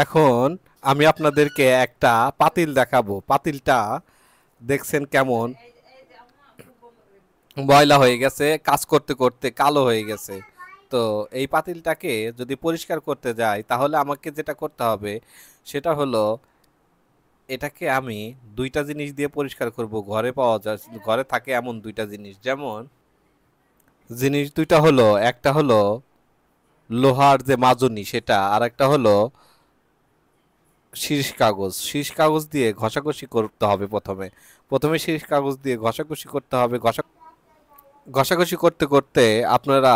এখন আমি আপনাদেরকে একটা পাতিল দেখাবো। পাতিলটা দেখছেন কেমন ময়লা হয়ে গেছে, কাজ করতে করতে কালো হয়ে গেছে। তো এই পাতিলটাকে যদি পরিষ্কার করতে যাই তাহলে আমাকে যেটা করতে হবে সেটা হলো এটাকে আমি দুইটা জিনিস দিয়ে পরিষ্কার করব। ঘরে পাওয়া যায়, ঘরে থাকে এমন দুইটা জিনিস, যেমন জিনিস দুইটা হলো, একটা হলো লোহার যে মাজনি সেটা, আর একটা হলো শীর্ষ কাগজ। শীর্ষ কাগজ দিয়ে ঘষাঘষি করতে হবে। প্রথমে প্রথমে শীর্ষ কাগজ দিয়ে ঘষাঘষি করতে হবে। ঘষাঘষি করতে করতে আপনারা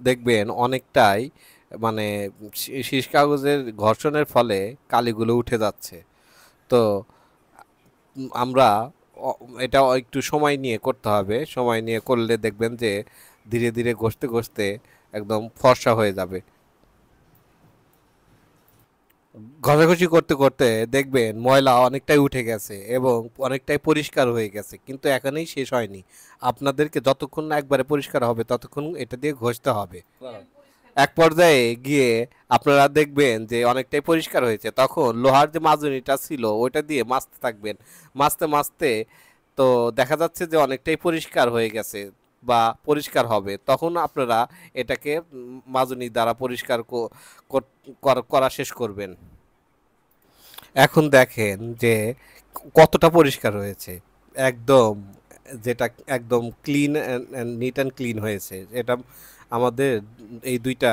দেখবেন অনেকটাই মানে শীর্ষ কাগজের ঘর্ষণের ফলে কালিগুলো উঠে যাচ্ছে। তো আমরা এটা একটু সময় নিয়ে করতে হবে। সময় নিয়ে করলে দেখবেন যে ধীরে ধীরে ঘষতে ঘষতে একদম ফর্সা হয়ে যাবে। ঘষাঘষি করতে করতে দেখবেন ময়লা অনেকটাই উঠে গেছে এবং অনেকটাই পরিষ্কার হয়ে গেছে, কিন্তু এখানেই শেষ হয়নি। আপনাদেরকে যতক্ষণ না একবারে পরিষ্কার হবে ততক্ষণ এটা দিয়ে ঘষতে হবে। এক পর্যায়ে গিয়ে আপনারা দেখবেন যে অনেকটাই পরিষ্কার হয়েছে, তখন লোহার যে মাজনিটা ছিল ওইটা দিয়ে মাজতে থাকবেন। মাজতে মাজতে তো দেখা যাচ্ছে যে অনেকটাই পরিষ্কার হয়ে গেছে বা পরিষ্কার হবে, তখন আপনারা এটাকে মাজনি দ্বারা পরিষ্কার করা শেষ করবেন। এখন দেখেন যে কতটা পরিষ্কার হয়েছে। একদম যেটা একদম ক্লিন নিট অ্যান্ড ক্লিন হয়েছে। এটা আমাদের এই দুইটা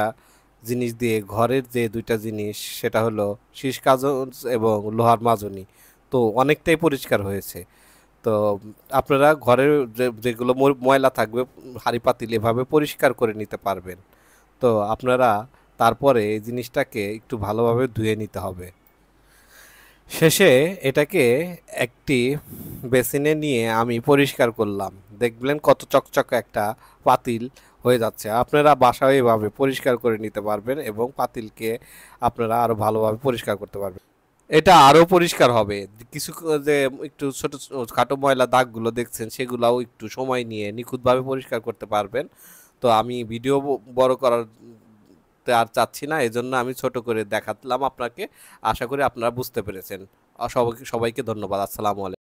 জিনিস দিয়ে, ঘরের যে দুইটা জিনিস সেটা হলো শীষ কাগজ এবং লোহার মাজনি, তো অনেকটাই পরিষ্কার হয়েছে। তো আপনারা ঘরের যেগুলো ময়লা থাকবে হাঁড়ি পাতিল এভাবে পরিষ্কার করে নিতে পারবেন। তো আপনারা তারপরে এই জিনিসটাকে একটু ভালোভাবে ধুয়ে নিতে হবে। শেষে এটাকে একটি বেসিনে নিয়ে আমি পরিষ্কার করলাম। দেখলেন কত চকচক একটা পাতিল হয়ে যাচ্ছে। আপনারা বাসায় এভাবে পরিষ্কার করে নিতে পারবেন এবং পাতিলকে আপনারা আরো ভালোভাবে পরিষ্কার করতে পারবেন। এটা আরো পরিষ্কার হবে। কিছু যে একটু ছোট খাটো ময়লা দাগগুলো দেখছেন সেগুলাও একটু সময় নিয়ে নিখুঁতভাবে পরিষ্কার করতে পারবেন। তো আমি ভিডিও বড় করার আর চাচ্ছি না, এজন্য আমি ছোট করে দেখালাম আপনাকে। আশা করি আপনারা বুঝতে পেরেছেন। সবাইকে সবাইকে ধন্যবাদ। আসসালামু আলাইকুম।